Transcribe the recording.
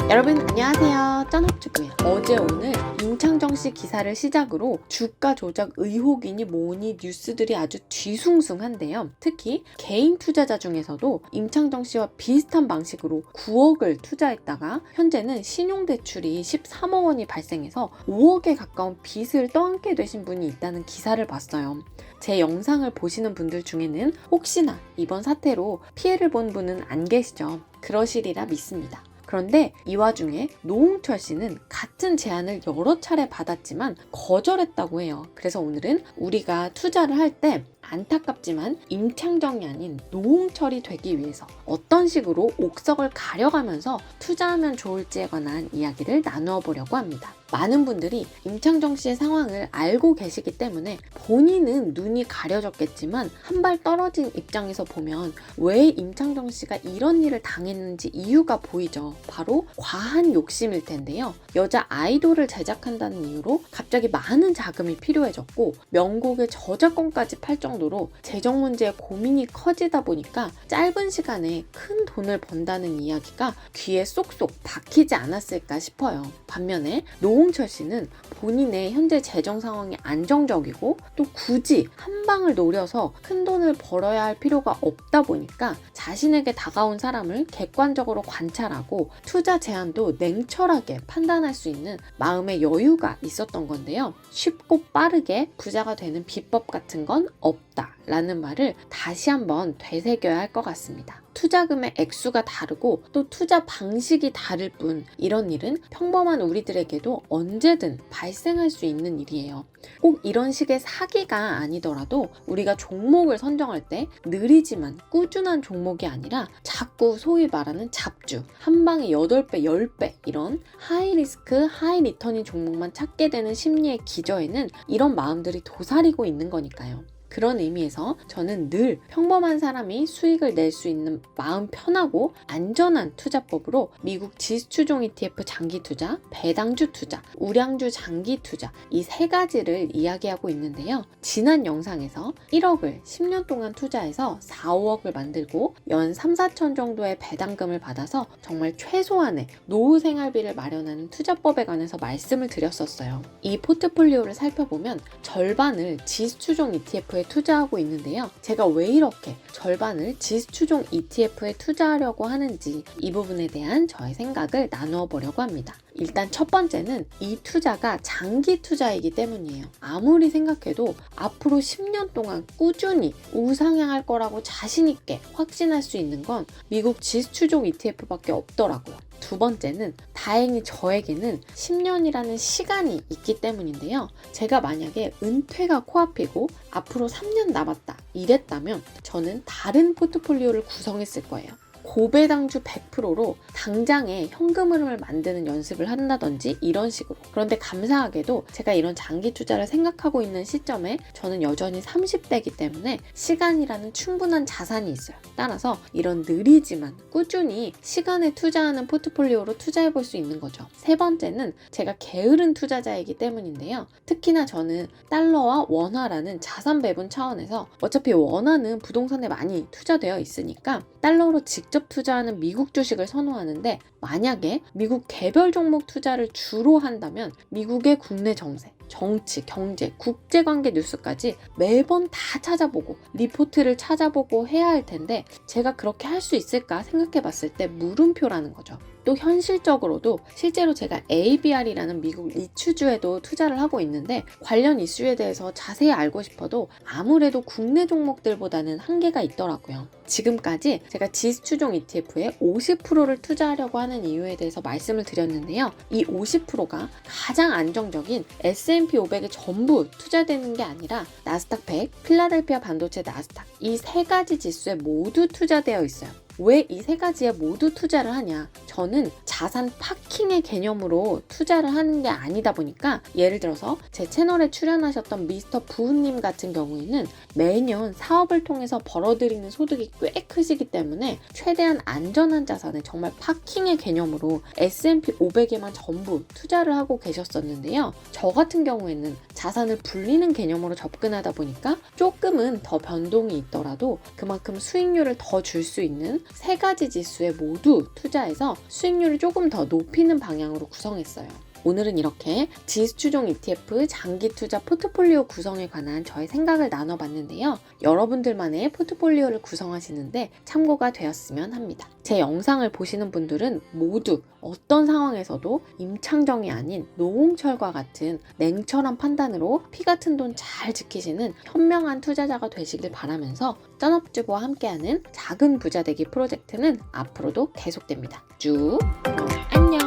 여러분 안녕하세요. 짠옥주부예요. 어제 오늘 임창정 씨 기사를 시작으로 주가 조작 의혹이니 뭐니 뉴스들이 아주 뒤숭숭한데요. 특히 개인 투자자 중에서도 임창정 씨와 비슷한 방식으로 9억을 투자했다가 현재는 신용대출이 13억 원이 발생해서 5억에 가까운 빚을 떠안게 되신 분이 있다는 기사를 봤어요. 제 영상을 보시는 분들 중에는 혹시나 이번 사태로 피해를 본 분은 안 계시죠? 그러시리라 믿습니다. 그런데 이 와중에 노홍철 씨는 같은 제안을 여러 차례 받았지만 거절했다고 해요. 그래서 오늘은 우리가 투자를 할 때 안타깝지만 임창정이 아닌 노홍철이 되기 위해서 어떤 식으로 옥석을 가려가면서 투자하면 좋을지에 관한 이야기를 나누어 보려고 합니다. 많은 분들이 임창정 씨의 상황을 알고 계시기 때문에 본인은 눈이 가려졌겠지만 한 발 떨어진 입장에서 보면 왜 임창정 씨가 이런 일을 당했는지 이유가 보이죠. 바로 과한 욕심일 텐데요. 여자 아이돌을 제작한다는 이유로 갑자기 많은 자금이 필요해졌고 명곡의 저작권까지 팔 정도로 재정 문제에 고민이 커지다 보니까 짧은 시간에 큰 돈을 번다는 이야기가 귀에 쏙쏙 박히지 않았을까 싶어요. 반면에 노홍철 씨는 본인의 현재 재정 상황이 안정적이고 또 굳이 한 방을 노려서 큰 돈을 벌어야 할 필요가 없다 보니까 자신에게 다가온 사람을 객관적으로 관찰하고 투자 제안도 냉철하게 판단할 수 있는 마음의 여유가 있었던 건데요. 쉽고 빠르게 부자가 되는 비법 같은 건 없다 라는 말을 다시 한번 되새겨야 할 것 같습니다. 투자금의 액수가 다르고 또 투자 방식이 다를 뿐 이런 일은 평범한 우리들에게도 언제든 발생할 수 있는 일이에요. 꼭 이런 식의 사기가 아니더라도 우리가 종목을 선정할 때 느리지만 꾸준한 종목이 아니라 자꾸 소위 말하는 잡주, 한 방에 8배, 10배 이런 하이 리스크, 하이 리턴인 종목만 찾게 되는 심리의 기저에는 이런 마음들이 도사리고 있는 거니까요. 그런 의미에서 저는 늘 평범한 사람이 수익을 낼 수 있는 마음 편하고 안전한 투자법으로 미국 지수추종 ETF 장기 투자, 배당주 투자, 우량주 장기 투자 이 세 가지를 이야기하고 있는데요. 지난 영상에서 1억을 10년 동안 투자해서 4, 5억을 만들고 연 3, 4천 정도의 배당금을 받아서 정말 최소한의 노후 생활비를 마련하는 투자법에 관해서 말씀을 드렸었어요. 이 포트폴리오를 살펴보면 절반을 지수추종 ETF에 투자하고 있는데요. 제가 왜 이렇게 절반을 지수추종 ETF에 투자하려고 하는지 이 부분에 대한 저의 생각을 나누어 보려고 합니다. 일단 첫 번째는 이 투자가 장기 투자이기 때문이에요. 아무리 생각해도 앞으로 10년 동안 꾸준히 우상향할 거라고 자신 있게 확신할 수 있는 건 미국 지수추종 ETF밖에 없더라고요. 두 번째는 다행히 저에게는 10년이라는 시간이 있기 때문인데요. 제가 만약에 은퇴가 코앞이고 앞으로 3년 남았다 이랬다면 저는 다른 포트폴리오를 구성했을 거예요. 고배당주 100%로 당장에 현금 흐름을 만드는 연습을 한다든지 이런 식으로. 그런데 감사하게도 제가 이런 장기 투자를 생각하고 있는 시점에 저는 여전히 30대이기 때문에 시간이라는 충분한 자산이 있어요. 따라서 이런 느리지만 꾸준히 시간에 투자하는 포트폴리오로 투자해 볼 수 있는 거죠. 세 번째는 제가 게으른 투자자이기 때문인데요. 특히나 저는 달러와 원화라는 자산 배분 차원에서 어차피 원화는 부동산에 많이 투자되어 있으니까 달러로 직접 투자하는 미국 주식을 선호하는데 만약에 미국 개별 종목 투자를 주로 한다면 미국의 국내 정세, 정치, 경제, 국제관계 뉴스까지 매번 다 찾아보고 리포트를 찾아보고 해야 할 텐데 제가 그렇게 할 수 있을까 생각해 봤을 때 물음표라는 거죠. 또 현실적으로도 실제로 제가 ABR이라는 미국 리츠주에도 투자를 하고 있는데 관련 이슈에 대해서 자세히 알고 싶어도 아무래도 국내 종목들보다는 한계가 있더라고요. 지금까지 제가 지수추종 ETF에 50%를 투자하려고 하는 이유에 대해서 말씀을 드렸는데요. 이 50%가 가장 안정적인 S&P 500에 전부 투자되는 게 아니라 나스닥 100, 필라델피아 반도체 나스닥 이 세 가지 지수에 모두 투자되어 있어요. 왜 이 세 가지에 모두 투자를 하냐? 저는 자산 파킹의 개념으로 투자를 하는 게 아니다 보니까 예를 들어서 제 채널에 출연하셨던 미스터 부우님 같은 경우에는 매년 사업을 통해서 벌어들이는 소득이 꽤 크시기 때문에 최대한 안전한 자산에 정말 파킹의 개념으로 S&P 500에만 전부 투자를 하고 계셨었는데요. 저 같은 경우에는 자산을 불리는 개념으로 접근하다 보니까 조금은 더 변동이 있더라도 그만큼 수익률을 더 줄 수 있는 세 가지 지수에 모두 투자해서 수익률을 조금 더 높이는 방향으로 구성했어요. 오늘은 이렇게 지수 추종 ETF 장기 투자 포트폴리오 구성에 관한 저의 생각을 나눠봤는데요. 여러분들만의 포트폴리오를 구성하시는데 참고가 되었으면 합니다. 제 영상을 보시는 분들은 모두 어떤 상황에서도 임창정이 아닌 노홍철과 같은 냉철한 판단으로 피 같은 돈 잘 지키시는 현명한 투자자가 되시길 바라면서 짠업주부와 함께하는 작은 부자 되기 프로젝트는 앞으로도 계속됩니다. 쭉! 그럼 안녕!